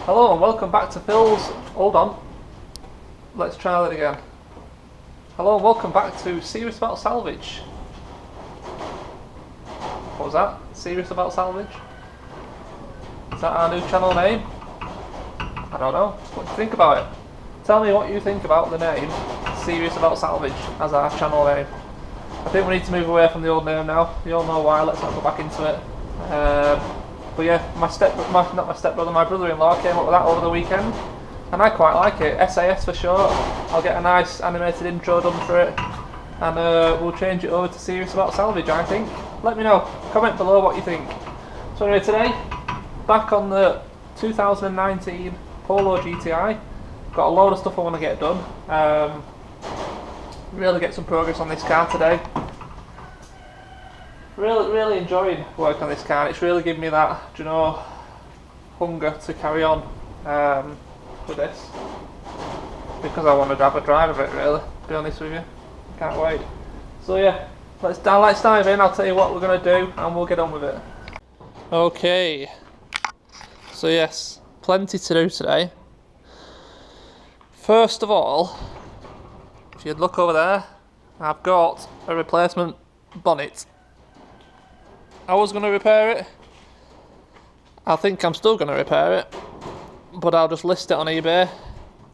Hello and welcome back to Phil's... Hold on. Let's try that again. Hello and welcome back to Serious About Salvage. What was that? Serious About Salvage? Is that our new channel name? I don't know. What do you think about it? Tell me what you think about the name Serious About Salvage as our channel name. I think we need to move away from the old name now. You all know why, let's not go back into it. But yeah, my brother-in-law came up with that over the weekend, and I quite like it. SAS for short. I'll get a nice animated intro done for it, and we'll change it over to Serious About Salvage, I think. Let me know, comment below what you think. So anyway, today, back on the 2019 Polo GTI. Got a load of stuff I want to get done. Really get some progress on this car today. Really enjoying working on this car. It's really given me that, you know, hunger to carry on with this, because I want to have a drive of it, really, to be honest with you. Can't wait. So yeah, let's dive in. I'll tell you what we're going to do and we'll get on with it. Okay, so yes, plenty to do today. First of all, if you'd look over there, I've got a replacement bonnet. I was going to repair it. I think I'm still going to repair it, but I'll just list it on eBay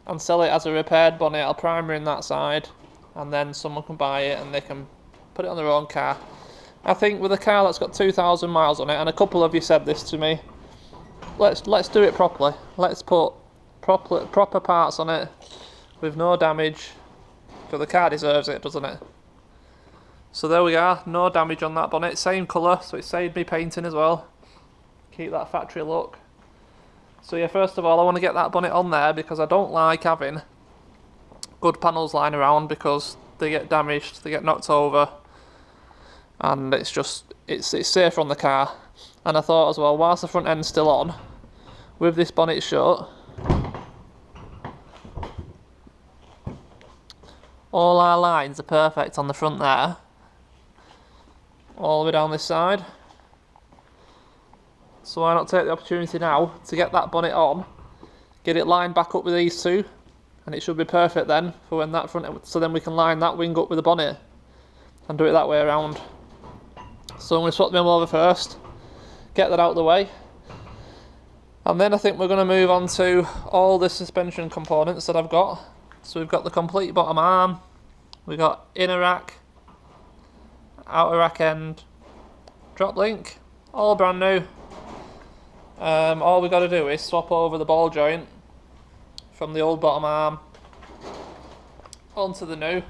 and sell it as a repaired bonnet. I'll primer in that side, and then someone can buy it and they can put it on their own car. I think with a car that's got 2,000 miles on it, and a couple of you said this to me, let's do it properly. Let's put proper parts on it with no damage, because the car deserves it, doesn't it? So there we are, no damage on that bonnet, same colour, so it saved me painting as well. Keep that factory look. So yeah, first of all I want to get that bonnet on there, because I don't like having good panels lying around, because they get damaged, they get knocked over, and it's safer on the car. And I thought as well, whilst the front end's still on, with this bonnet shut, all our lines are perfect on the front there, all the way down this side. So why not take the opportunity now to get that bonnet on, get it lined back up with these two, and it should be perfect then for when that front, so then we can line that wing up with the bonnet and do it that way around. So I'm going to swap them over first, get that out of the way, and then I think we're going to move on to all the suspension components that I've got. So we've got the complete bottom arm, we've got inner rack, outer rack end, drop link, all brand new. All we've got to do is swap over the ball joint from the old bottom arm onto the new.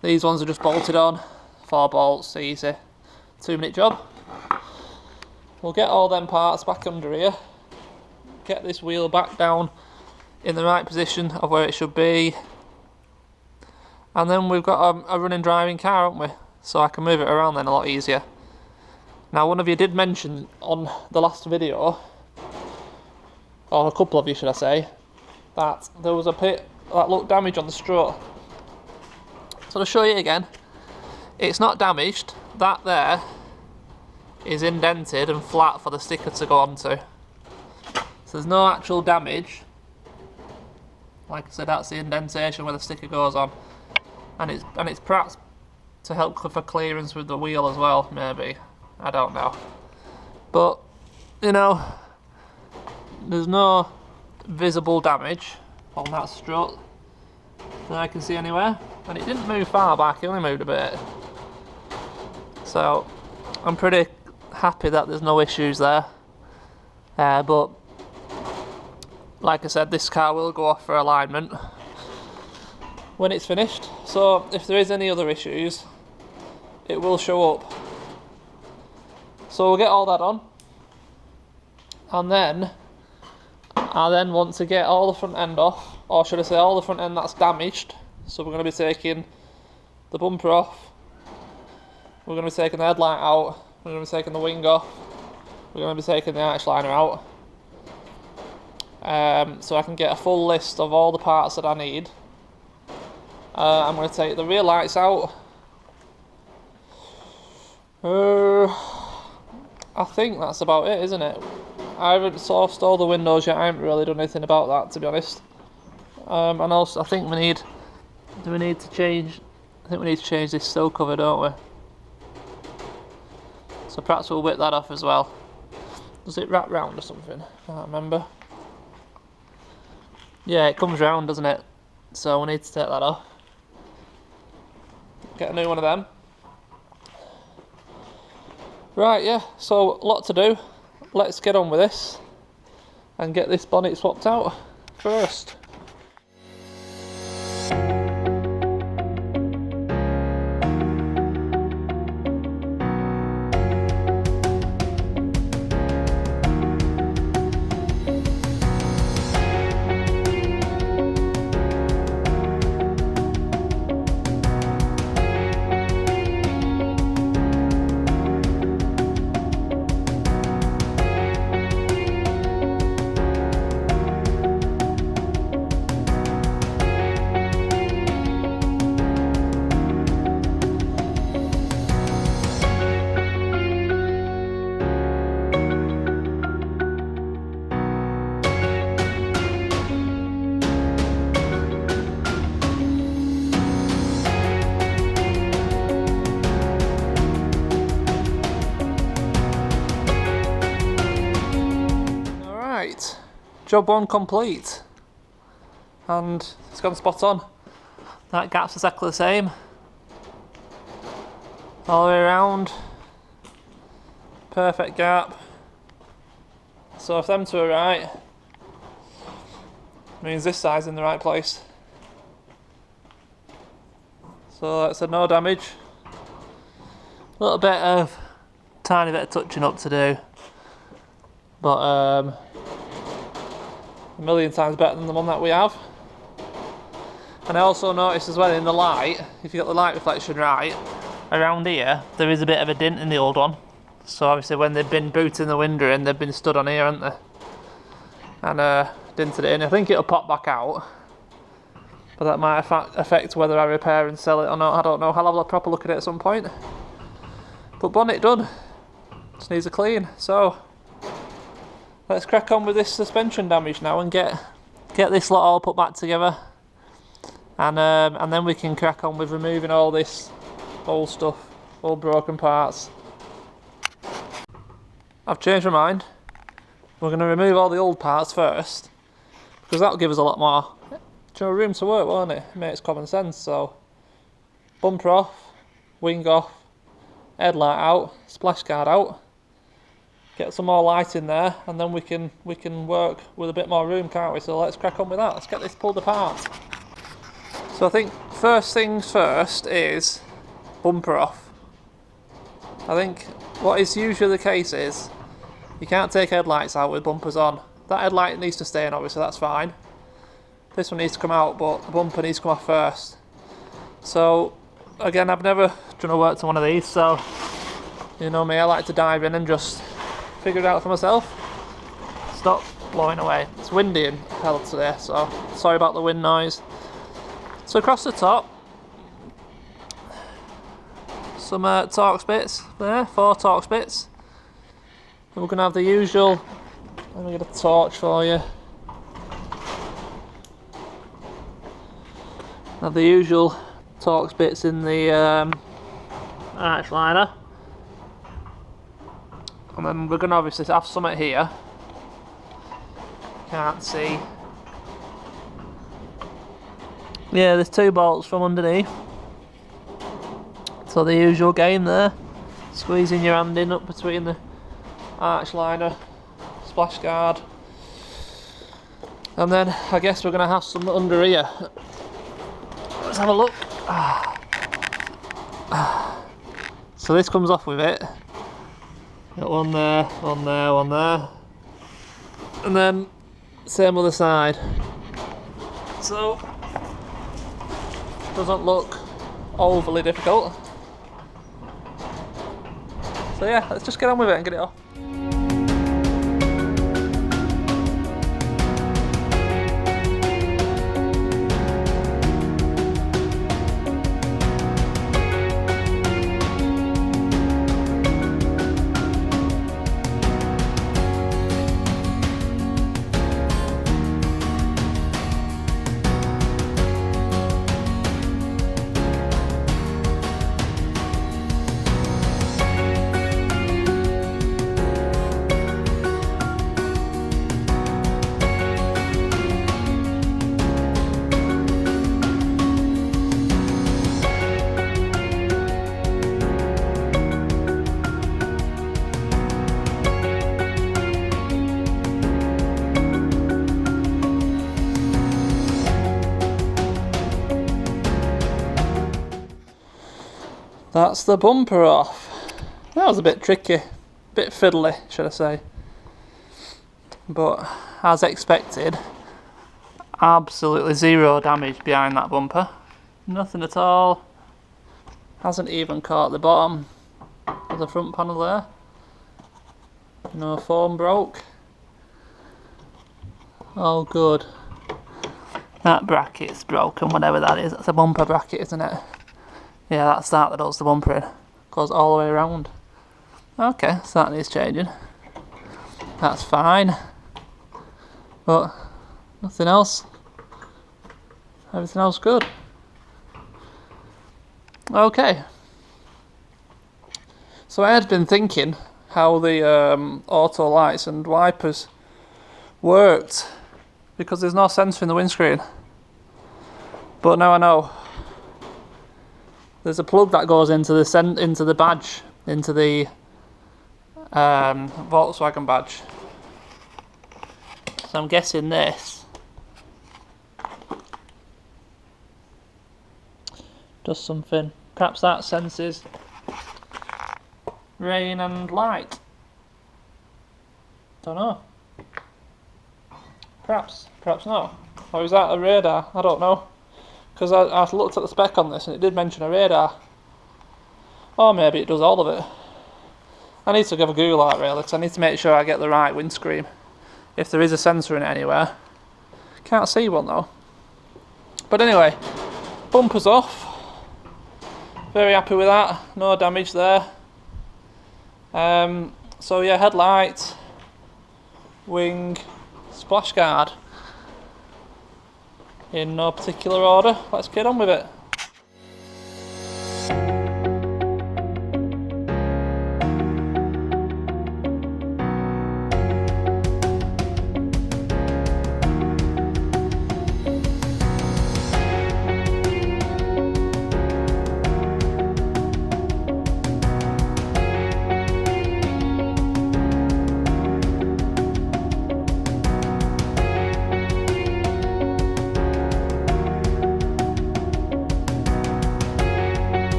These ones are just bolted on, 4 bolts, easy, 2-minute job. We'll get all them parts back under here, get this wheel back down in the right position of where it should be, and then we've got a running driving car, haven't we? So I can move it around then a lot easier. Now, one of you did mention on the last video, or a couple of you should I say, that there was a bit that looked damaged on the strut. So to show you again, it's not damaged. That there is indented and flat for the sticker to go onto. So there's no actual damage. Like I said, that's the indentation where the sticker goes on, and it's perhaps to help for clearance with the wheel as well, maybe. I don't know. But, you know, there's no visible damage on that strut that I can see anywhere, and it didn't move far back, it only moved a bit. So I'm pretty happy that there's no issues there. But like I said, this car will go off for alignment when it's finished, so if there is any other issues, it will show up. So we'll get all that on, and then I then want to get all the front end off, or should I say all the front end that's damaged. So we're going to be taking the bumper off, we're going to be taking the headlight out, we're going to be taking the wing off, we're going to be taking the arch liner out. So I can get a full list of all the parts that I need. I'm going to take the rear lights out. I think that's about it, isn't it? I haven't sourced all the windows yet. I haven't really done anything about that, to be honest. And also, I think we need to change this sill cover, don't we? So perhaps we'll whip that off as well. Does it wrap round or something? I can't remember. Yeah, it comes round, doesn't it? So we need to take that off. Get a new one of them. Right, yeah, so a lot to do. Let's get on with this and get this bonnet swapped out first. Job 1 complete, and it's gone spot on. That gap's exactly the same all the way around, perfect gap. So if them two are right, it means this side's in the right place. So like I said, no damage. A little bit of tiny bit of touching up to do, but a million times better than the one that we have. And I also noticed as well in the light, if you got the light reflection right, around here there is a bit of a dint in the old one. So obviously when they've been booting the window in, they've been stood on here, haven't they? And dinted it in. I think it'll pop back out, but that might affect whether I repair and sell it or not. I don't know. I'll have a proper look at it at some point. But bonnet done. Just needs a clean. So let's crack on with this suspension damage now and get this lot all put back together, and then we can crack on with removing all this old stuff, all broken parts. I've changed my mind. We're going to remove all the old parts first, because that'll give us a lot more room to work, won't it? It makes common sense. So bumper off, wing off, headlight out, splash guard out. Get some more light in there, and then we can work with a bit more room, can't we? So let's crack on with that. Let's get this pulled apart. So I think first things first is bumper off. I think what is usually the case is you can't take headlights out with bumpers on. That headlight needs to stay in, obviously, that's fine. This one needs to come out, but the bumper needs to come off first. So again, I've never done a work to one of these, so you know me, I like to dive in and just figure it out for myself. Stop blowing away. It's windy and hell today, so sorry about the wind noise. So across the top, some Torx bits there, 4 Torx bits. And we're going to have the usual, let me get a torch for you. Have the usual Torx bits in the arch liner. And then we're going to obviously have something here. Can't see. Yeah, there's 2 bolts from underneath. So the usual game there. Squeezing your hand in up between the arch liner, splash guard. And then I guess we're going to have some under here. Let's have a look. So this comes off with it. Got one there, one there, one there. And then same other side. So doesn't look overly difficult. So yeah, let's just get on with it and get it off. That's the bumper off. That was a bit tricky, bit fiddly, should I say. But as expected, absolutely zero damage behind that bumper. Nothing at all. Hasn't even caught the bottom of the front panel there. No foam broke. All good. That bracket's broken, whatever that is. That's a bumper bracket, isn't it? Yeah, that's that does the bumper in. Goes all the way around. Okay, so that needs changing. That's fine. But nothing else. Everything else good. Okay. So I had been thinking how the auto lights and wipers worked because there's no sensor in the windscreen. But now I know. There's a plug that goes into the badge, into the Volkswagen badge. So I'm guessing this does something. Perhaps that senses rain and light. Don't know. Perhaps not. Or is that a radar? I don't know. Because I looked at the spec on this and it did mention a radar. Or maybe it does all of it. I need to give a Google at really, because I need to make sure I get the right windscreen. If there is a sensor in it anywhere. Can't see one though. But anyway, bumper's off. Very happy with that. No damage there. So yeah, headlight, wing, splash guard. In no particular order. Let's get on with it.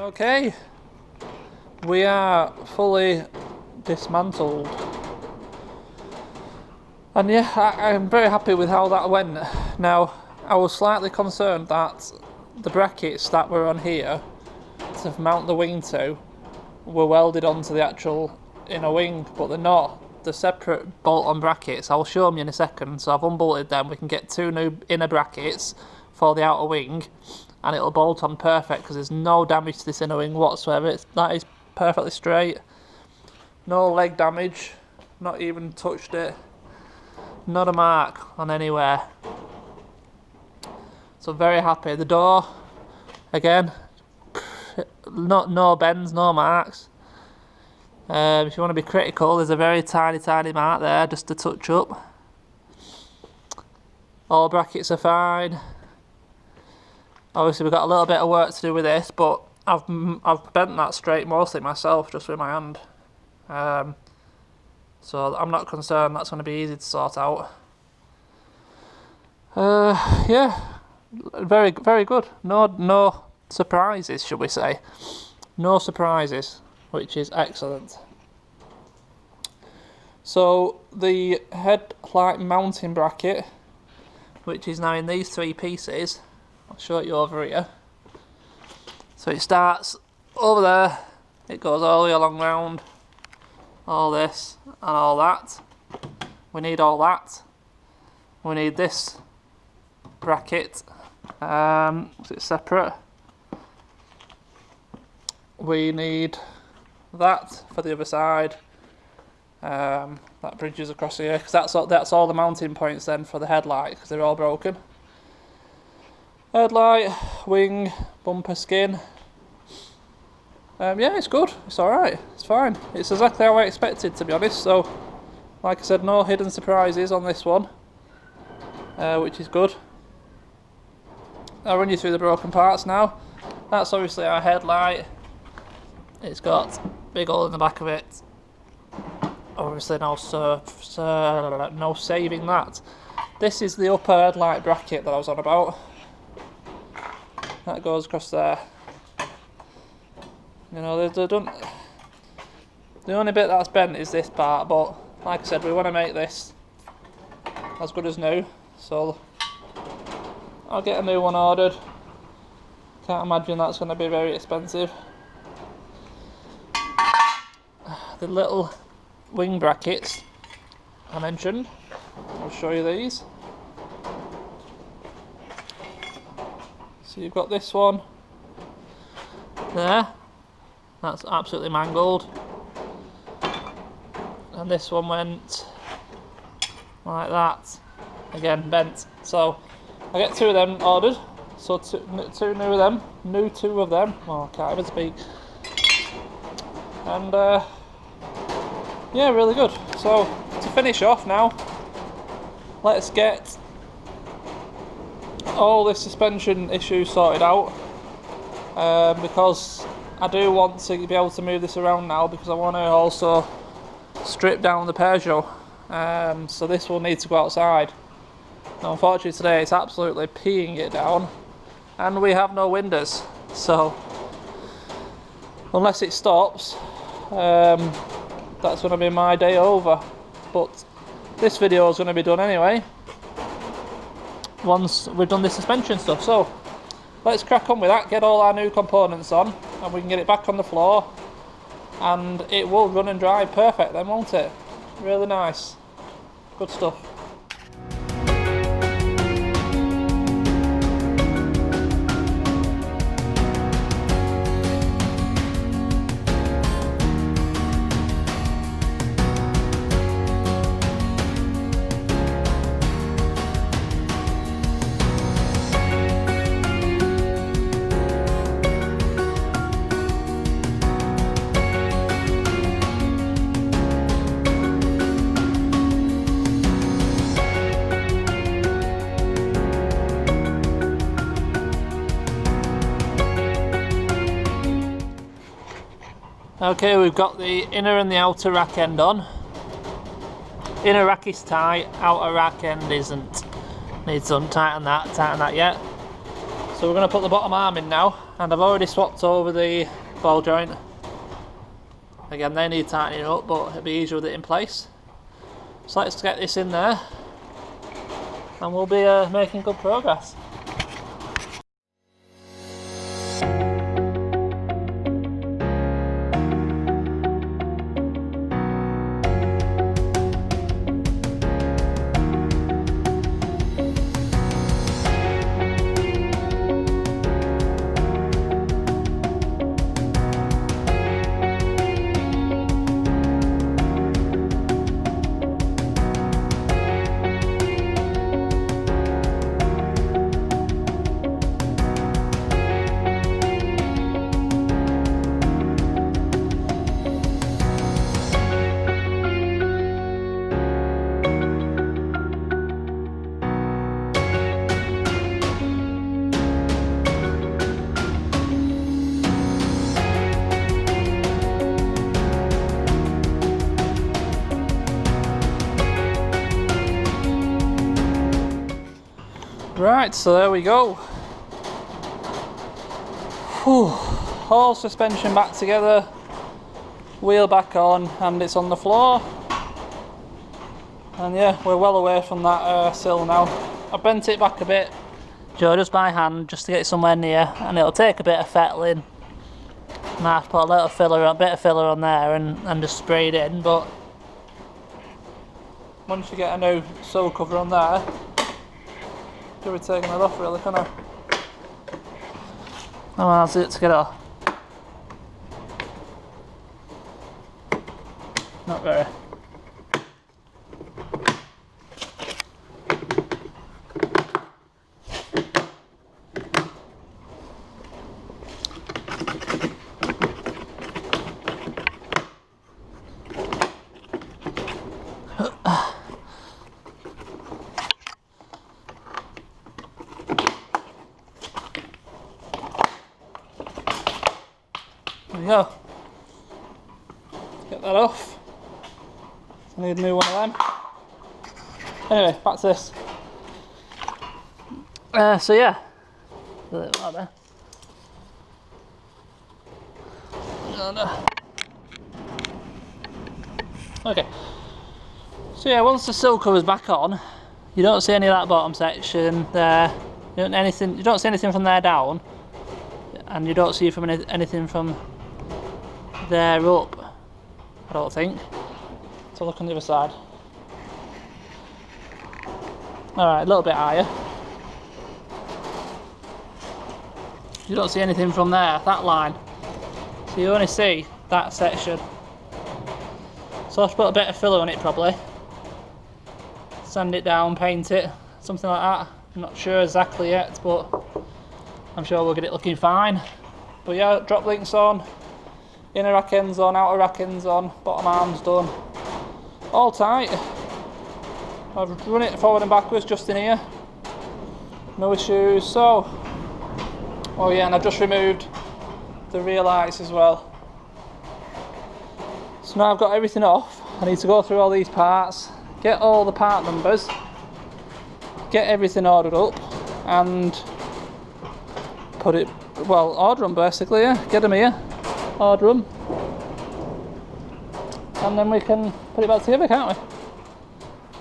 Okay, we are fully dismantled, and yeah, I'm very happy with how that went. Now, I was slightly concerned that the brackets that were on here to mount the wing to were welded onto the actual inner wing, but they're not. They're separate bolt-on brackets. I'll show them you in a second. So I've unbolted them. We can get two new inner brackets for the outer wing, and it'll bolt on perfect because there's no damage to this inner wing whatsoever. That is perfectly straight. No leg damage, not even touched it. Not a mark on anywhere. So very happy. The door, again, no bends, no marks. If you want to be critical, there's a very tiny mark there, just to touch up. All brackets are fine. Obviously we've got a little bit of work to do with this, but I've bent that straight mostly myself, just with my hand. So I'm not concerned, that's going to be easy to sort out. Yeah, very good. No surprises, should we say. No surprises, which is excellent. So the headlight mounting bracket, which is now in these three pieces, I'll show it you over here. So it starts over there, it goes all the way along round, all this and all that. We need all that. We need this bracket, it's separate. We need that for the other side. That bridges across here, because that's all the mounting points then for the headlight, because they're all broken. Headlight, wing, bumper skin. Yeah, it's good. It's alright. It's fine. It's exactly how I expected, to be honest. So, like I said, no hidden surprises on this one, which is good. I'll run you through the broken parts now. That's obviously our headlight. It's got a big hole in the back of it. Obviously no saving that. This is the upper headlight bracket that I was on about. That goes across there. You know, the only bit that's bent is this part, but like I said, we want to make this as good as new, so I'll get a new one ordered. Can't imagine that's going to be very expensive. The little wing brackets I mentioned, I'll show you these. So you've got this one there, that's absolutely mangled, and this one went like that, again bent. So I get two of them ordered, so two new of them, oh I can't even speak, and yeah, really good. So to finish off now, let's get all this suspension issue sorted out, because I do want to be able to move this around now, because I want to also strip down the Peugeot, so this will need to go outside. Now unfortunately today it's absolutely peeing it down, and we have no windows, so unless it stops, that's going to be my day over. But this video is going to be done anyway once we've done the suspension stuff. So let's crack on with that, get all our new components on, and we can get it back on the floor, and it will run and drive perfect then, won't it? Really nice, good stuff. Okay, we've got the inner and the outer rack end on. Inner rack is tight, outer rack end isn't. Needs to tighten that yet. So we're going to put the bottom arm in now, and I've already swapped over the ball joint. Again, they need tightening up, but it'll be easier with it in place. So let's get this in there, and we'll be making good progress. Right, so there we go. Whew. All suspension back together, wheel back on, and it's on the floor. And yeah, we're well away from that sill now. I bent it back a bit, just by hand, just to get it somewhere near, and it'll take a bit of fettling. Might have to put a little filler, a bit of filler on there, and just spray it in. But once you get a new sill cover on there, you'll be taking it off really, can't I? How hard is it to get it off? Not very. that off. I need a new one of them. Anyway, back to this. So yeah, right there. Okay. So yeah, once the sill cover's back on, you don't see any of that bottom section there. You don't see anything from there down, and you don't see from anything from there up. I don't think. So look on the other side. Alright, a little bit higher. You don't see anything from there, that line. So you only see that section. So I'll just put a bit of filler on it probably. Sand it down, paint it, something like that. I'm not sure exactly yet, but I'm sure we'll get it looking fine. But yeah, drop links on, inner rack ends on, outer rack ends on, bottom arms done. All tight. I've run it forward and backwards just in here. No issues. So, oh yeah, and I've just removed the rear lights as well. So now I've got everything off. I need to go through all these parts, get all the part numbers, get everything ordered up, and put it, well, order them basically, yeah. Get them here, order them, and then we can put it back together, can't we?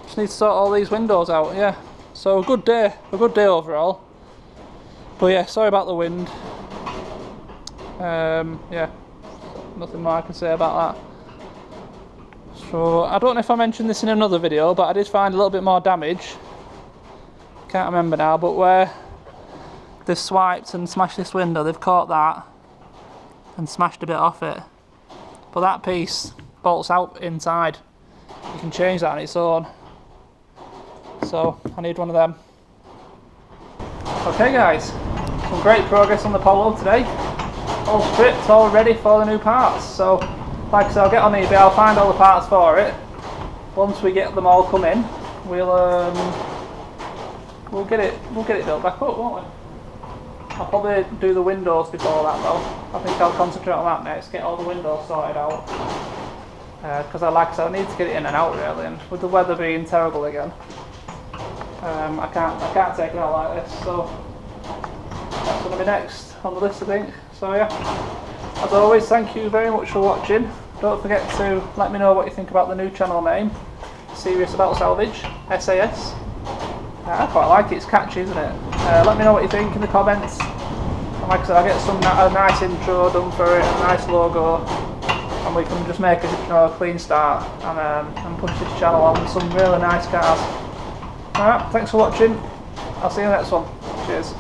Just need to sort all these windows out, yeah. So a good day overall. But yeah, sorry about the wind. Yeah, nothing more I can say about that. So I don't know if I mentioned this in another video, but I did find a little bit more damage. Can't remember now, but where they've swiped and smashed this window, they've caught that and smashed a bit off it. But that piece bolts out inside. You can change that on its own. So I need one of them. Okay guys, some great progress on the Polo today. All stripped, all ready for the new parts. So like I said, I'll get on eBay, I'll find all the parts for it. Once we get them all come in, we'll get it built back up, won't we? I'll probably do the windows before that though. I think I'll concentrate on that next, get all the windows sorted out. Because like I said, I need to get it in and out really, and with the weather being terrible again, I can't take it out like this, so that's going to be next on the list I think. So yeah, as always, thank you very much for watching. Don't forget to let me know what you think about the new channel name, Serious About Salvage, SAS. I quite like it, it's catchy, isn't it? Let me know what you think in the comments. And like I said, I'll get a nice intro done for it, a nice logo, and we can just make a clean start and push this channel on with some really nice cars. Alright, thanks for watching. I'll see you in the next one. Cheers.